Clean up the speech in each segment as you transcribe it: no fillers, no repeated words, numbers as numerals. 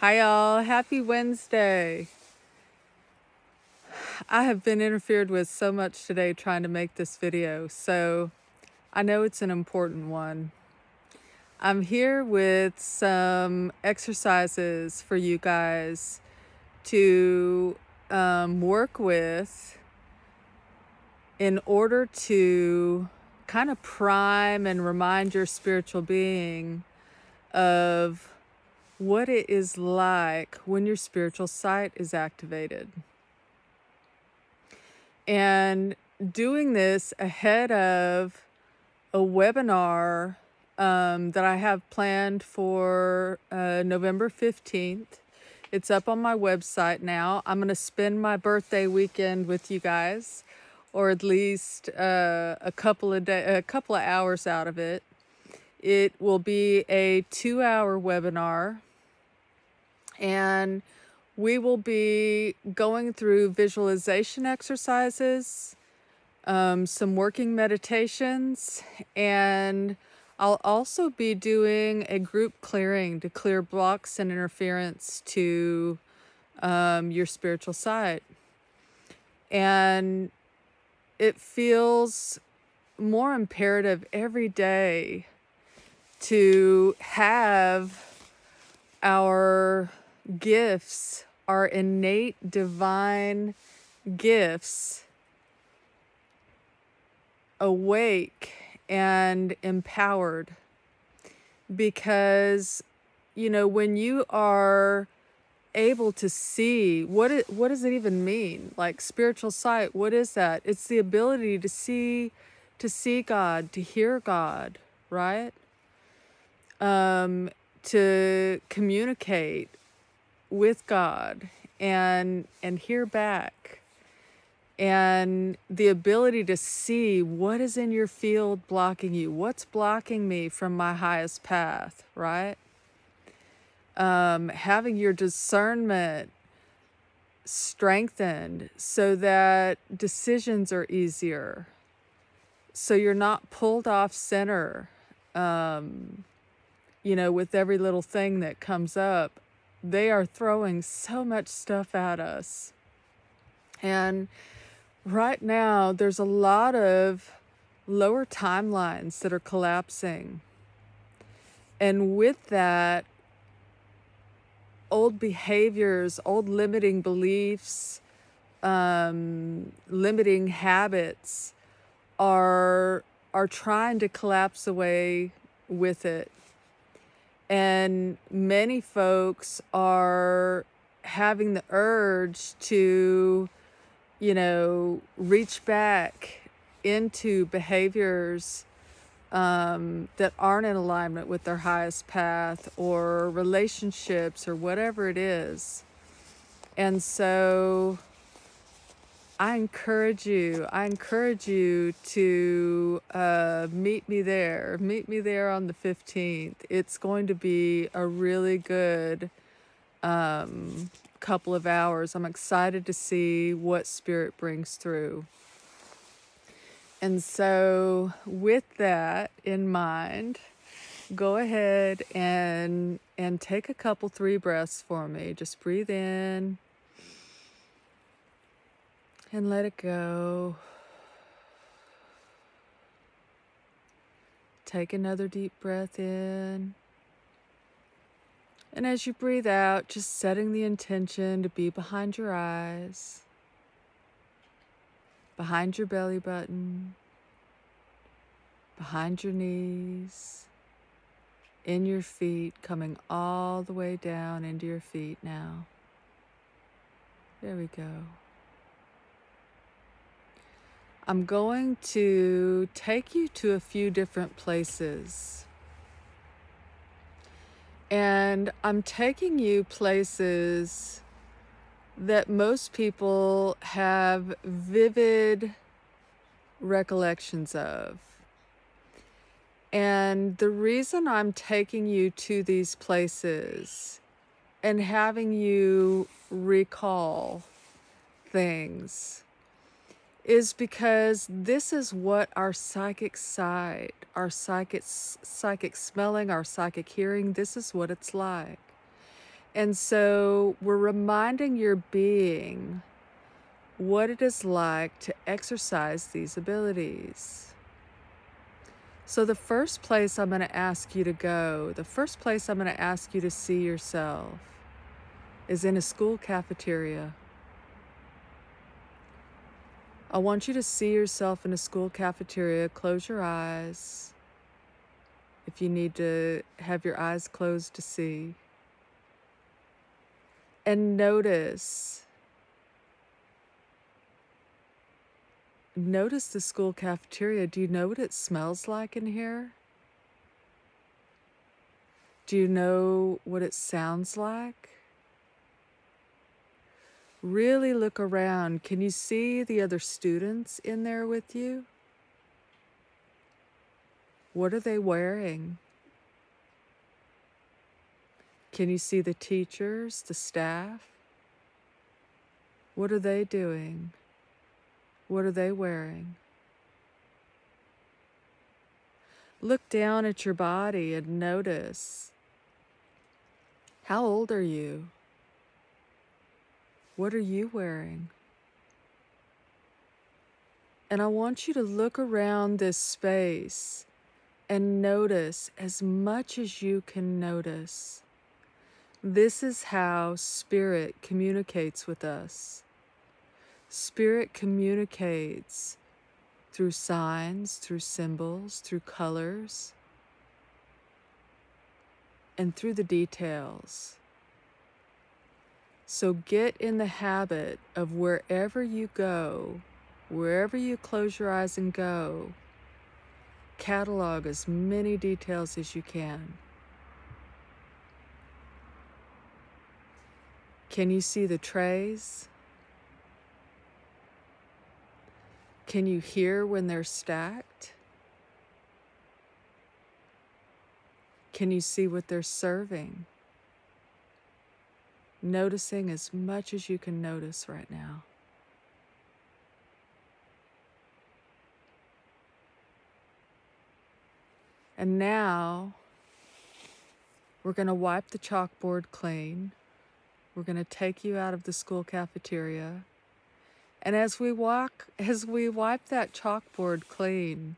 Hi y'all, happy Wednesday. I have been interfered with so much today trying to make this video, so I know it's an important one. I'm here with some exercises for you guys to work with in order to kind of prime and remind your spiritual being of what it is like when your spiritual sight is activated. And doing this ahead of a webinar that I have planned for November 15th. It's up on my website now. I'm going to spend my birthday weekend with you guys, or at least a couple of hours out of it. It will be a 2-hour webinar, and we will be going through visualization exercises, some working meditations, and I'll also be doing a group clearing to clear blocks and interference to your spiritual side. And it feels more imperative every day to have our gifts, our innate divine gifts, awake and empowered. Because, when you are able to see, what does it even mean? Like spiritual sight, what is that? It's the ability to see God, to hear God, right? To communicate with God and hear back, and the ability to see what is in your field blocking you, what's blocking me from my highest path, right? Having your discernment strengthened so that decisions are easier, so you're not pulled off center, with every little thing that comes up. They are throwing so much stuff at us. And right now, there's a lot of lower timelines that are collapsing. And with that, old behaviors, old limiting beliefs, limiting habits are trying to collapse away with it. And many folks are having the urge to, reach back into behaviors that aren't in alignment with their highest path, or relationships, or whatever it is. And so I encourage you to meet me there on the 15th. It's going to be a really good couple of hours. I'm excited to see what Spirit brings through. And so with that in mind, go ahead and take a couple 3 breaths for me. Just breathe in and let it go. Take another deep breath in. And as you breathe out, just setting the intention to be behind your eyes, behind your belly button, behind your knees, in your feet, coming all the way down into your feet now. There we go. I'm going to take you to a few different places. And I'm taking you places that most people have vivid recollections of. And the reason I'm taking you to these places and having you recall things is because this is what our psychic side, our psychic smelling, our psychic hearing, this is what it's like. And so we're reminding your being what it is like to exercise these abilities. So the first place I'm going to ask you to go, the first place I'm going to ask you to see yourself is in a school cafeteria. I want you to see yourself in a school cafeteria. Close your eyes if you need to have your eyes closed to see. And notice the school cafeteria. Do you know what it smells like in here? Do you know what it sounds like? Really look around. Can you see the other students in there with you? What are they wearing? Can you see the teachers, the staff? What are they doing? What are they wearing? Look down at your body and notice, how old are you? What are you wearing? And I want you to look around this space and notice as much as you can notice. This is how Spirit communicates with us. Spirit communicates through signs, through symbols, through colors, and through the details. So get in the habit of wherever you go, wherever you close your eyes and go, catalog as many details as you can. Can you see the trays? Can you hear when they're stacked? Can you see what they're serving? Noticing as much as you can notice right now. And now, we're going to wipe the chalkboard clean. We're going to take you out of the school cafeteria. And as we wipe that chalkboard clean,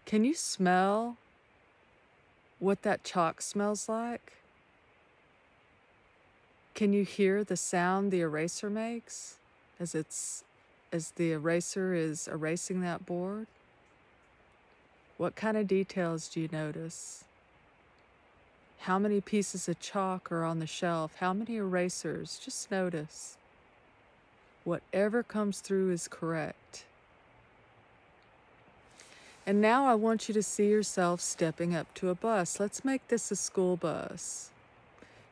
can you smell what that chalk smells like? Can you hear the sound the eraser makes as the eraser is erasing that board? What kind of details do you notice? How many pieces of chalk are on the shelf? How many erasers? Just notice. Whatever comes through is correct. And now I want you to see yourself stepping up to a bus. Let's make this a school bus.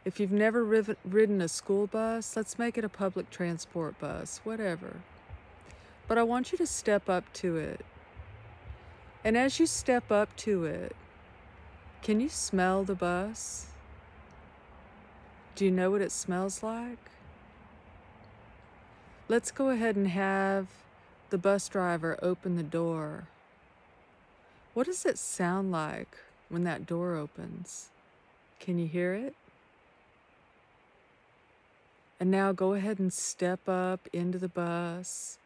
If you've never ridden a school bus, let's make it a public transport bus, whatever. But I want you to step up to it. And as you step up to it, can you smell the bus? Do you know what it smells like? Let's go ahead and have the bus driver open the door. What does it sound like when that door opens? Can you hear it? And now go ahead and step up into the bus,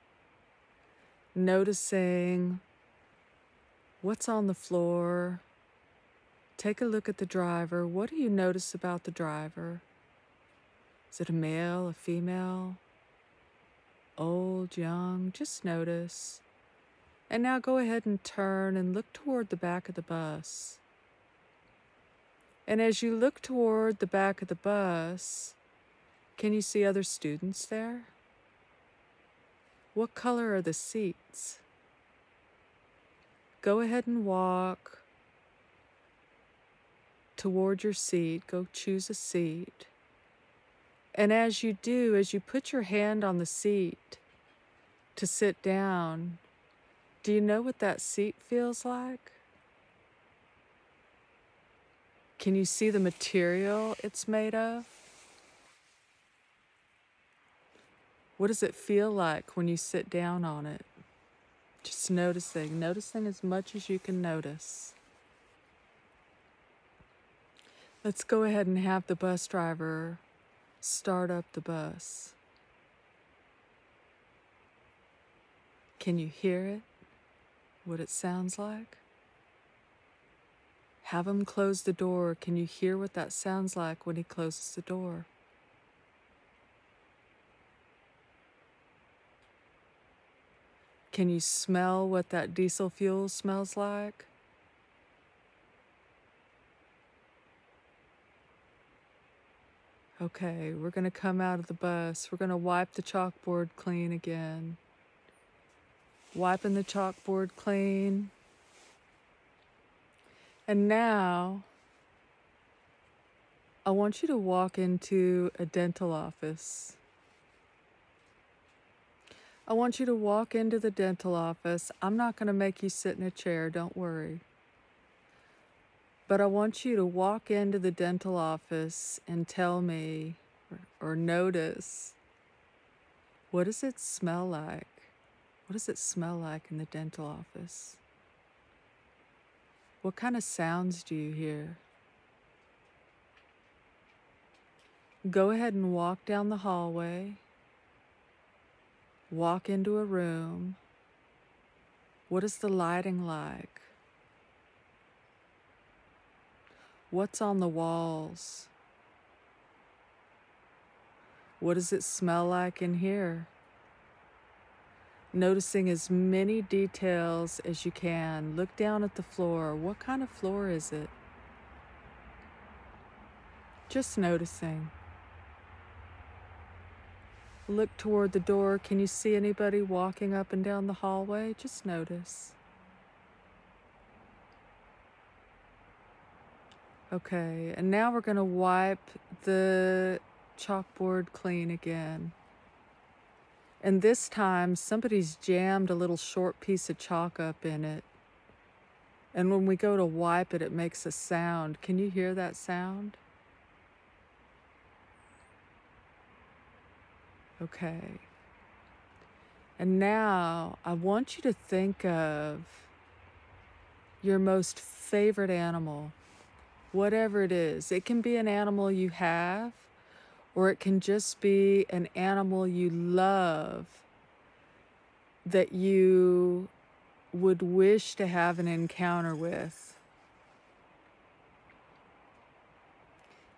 noticing what's on the floor. Take a look at the driver. What do you notice about the driver? Is it a male, a female, old, young? Just notice. And now go ahead and turn and look toward the back of the bus. And as you look toward the back of the bus, can you see other students there? What color are the seats? Go ahead and walk toward your seat. Go choose a seat. And as you do, as you put your hand on the seat to sit down, do you know what that seat feels like? Can you see the material it's made of? What does it feel like when you sit down on it? Just noticing as much as you can notice. Let's go ahead and have the bus driver start up the bus. Can you hear it? What it sounds like? Have him close the door. Can you hear what that sounds like when he closes the door? Can you smell what that diesel fuel smells like? Okay, we're going to come out of the bus. We're going to wipe the chalkboard clean again. Wiping the chalkboard clean. And now, I want you to walk into a dental office. I want you to walk into the dental office. I'm not going to make you sit in a chair, don't worry. But I want you to walk into the dental office and tell me or notice, what does it smell like? What does it smell like in the dental office? What kind of sounds do you hear? Go ahead and walk down the hallway. Walk into a room. What is the lighting like? What's on the walls? What does it smell like in here? Noticing as many details as you can. Look down at the floor. What kind of floor is it? Just noticing. Look toward the door. Can you see anybody walking up and down the hallway? Just notice. Okay, and now we're going to wipe the chalkboard clean again. And this time, somebody's jammed a little short piece of chalk up in it. And when we go to wipe it, it makes a sound. Can you hear that sound? Okay. And now I want you to think of your most favorite animal, whatever it is. It can be an animal you have, or it can just be an animal you love that you would wish to have an encounter with.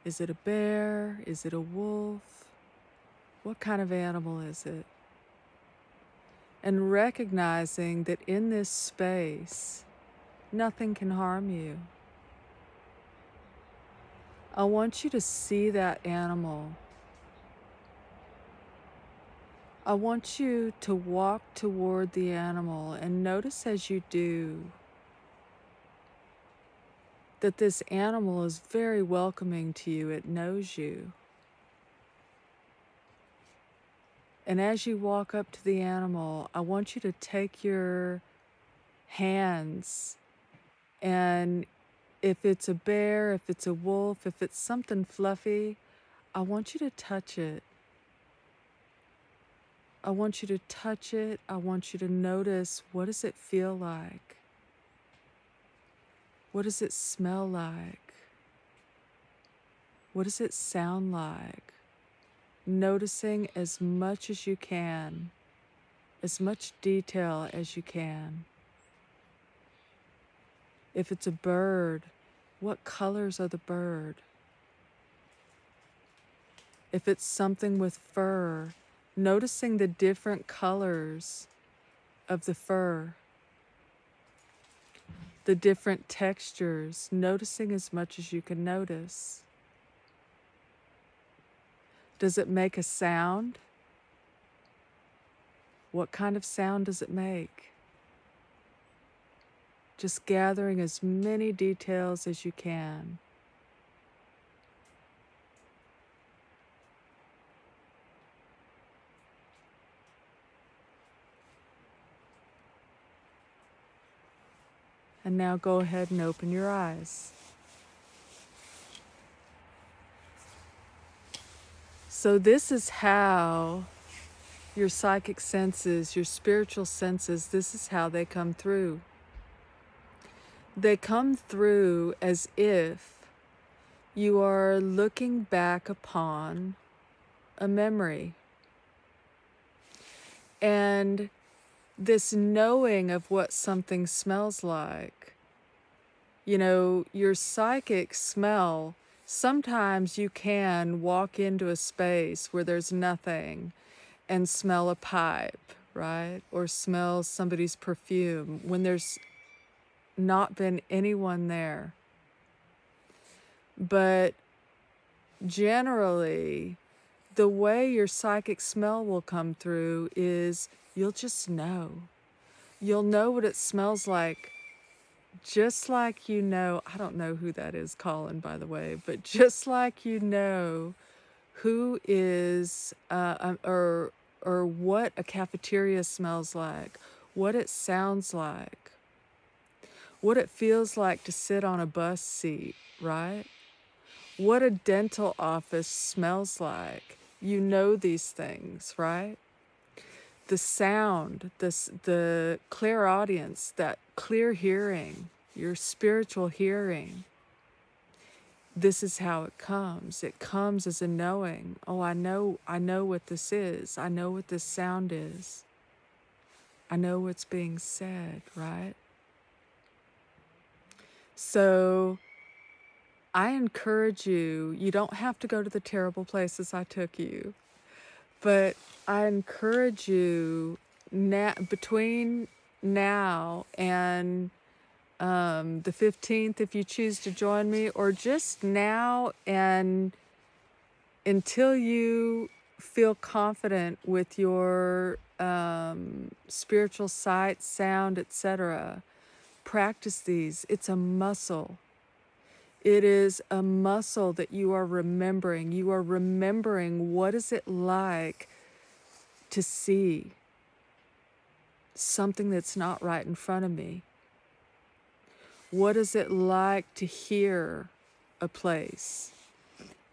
Is it a bear? Is it a wolf? What kind of animal is it? And recognizing that in this space, nothing can harm you. I want you to see that animal. I want you to walk toward the animal and notice as you do that this animal is very welcoming to you. It knows you. And as you walk up to the animal, I want you to take your hands, and if it's a bear, if it's a wolf, if it's something fluffy, I want you to touch it. I want you to touch it. I want you to notice, what does it feel like? What does it smell like? What does it sound like? Noticing as much as you can, as much detail as you can. If it's a bird, what colors are the bird? If it's something with fur, noticing the different colors of the fur, the different textures, noticing as much as you can notice. Does it make a sound? What kind of sound does it make? Just gathering as many details as you can. And now go ahead and open your eyes. So this is how your psychic senses, your spiritual senses, this is how they come through. They come through as if you are looking back upon a memory. And this knowing of what something smells like, your psychic smell, sometimes you can walk into a space where there's nothing and smell a pipe, right? Or smell somebody's perfume when there's not been anyone there. But generally, the way your psychic smell will come through is you'll just know. You'll know what it smells like, just like I don't know who that is, Colin, by the way, but just like who is, or what a cafeteria smells like, what it sounds like, what it feels like to sit on a bus seat, right? What a dental office smells like. You know these things, right? The sound, the clairaudience, that clear hearing, your spiritual hearing. This is how it comes. It comes as a knowing. Oh, I know what this is. I know what this sound is. I know what's being said, right? So I encourage you, you don't have to go to the terrible places I took you, but I encourage you between now and the 15th, if you choose to join me, or just now and until you feel confident with your spiritual sight, sound, etc. Practice these. It's a muscle. It is a muscle that you are remembering. You are remembering what is it like to see something that's not right in front of me. What is it like to hear a place?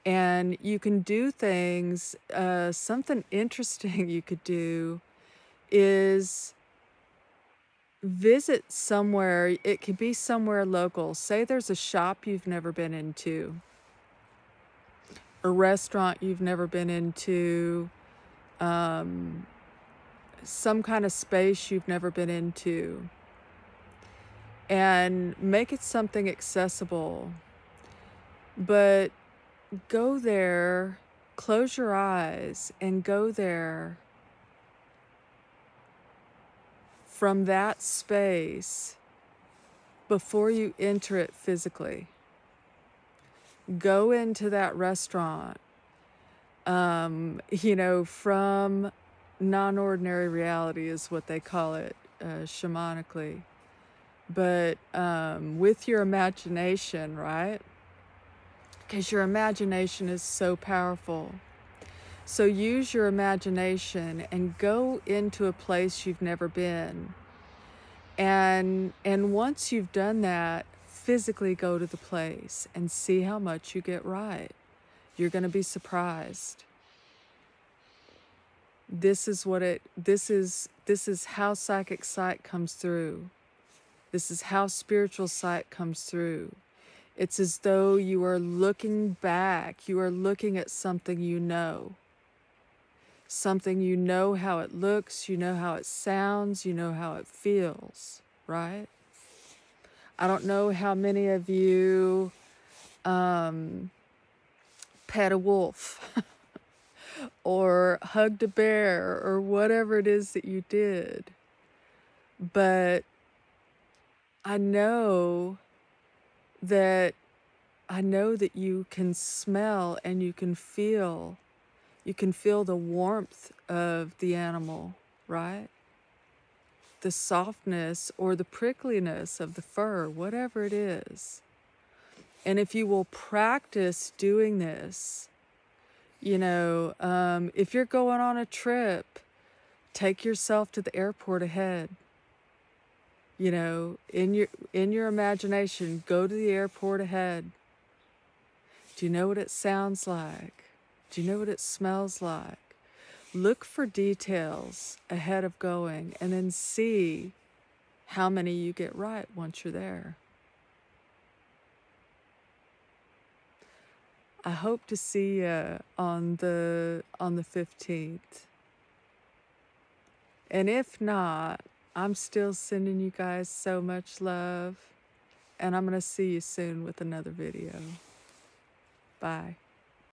And you can do things, something interesting you could do is visit somewhere. It could be somewhere local. Say there's a shop you've never been into, a restaurant you've never been into, some kind of space you've never been into, and make it something accessible. But go there, close your eyes, and go there from that space before you enter it physically. Go into that restaurant, from non-ordinary reality is what they call it, shamanically. But with your imagination, right? Because your imagination is so powerful. So use your imagination and go into a place you've never been. And once you've done that, physically go to the place and see how much you get right. You're going to be surprised. This is how psychic sight comes through. This is how spiritual sight comes through. It's as though you are looking back. You are looking at something you know. Something you know how it looks, you know how it sounds, you know how it feels, right? I don't know how many of you pet a wolf or hugged a bear or whatever it is that you did. But I know that you can smell and you can feel the warmth of the animal, right? The softness or the prickliness of the fur, whatever it is. And if you will practice doing this, if you're going on a trip, take yourself to the airport ahead. In your imagination, go to the airport ahead. Do you know what it sounds like? Do you know what it smells like? Look for details ahead of going and then see how many you get right once you're there. I hope to see you on the 15th. And if not, I'm still sending you guys so much love, and I'm going to see you soon with another video. Bye.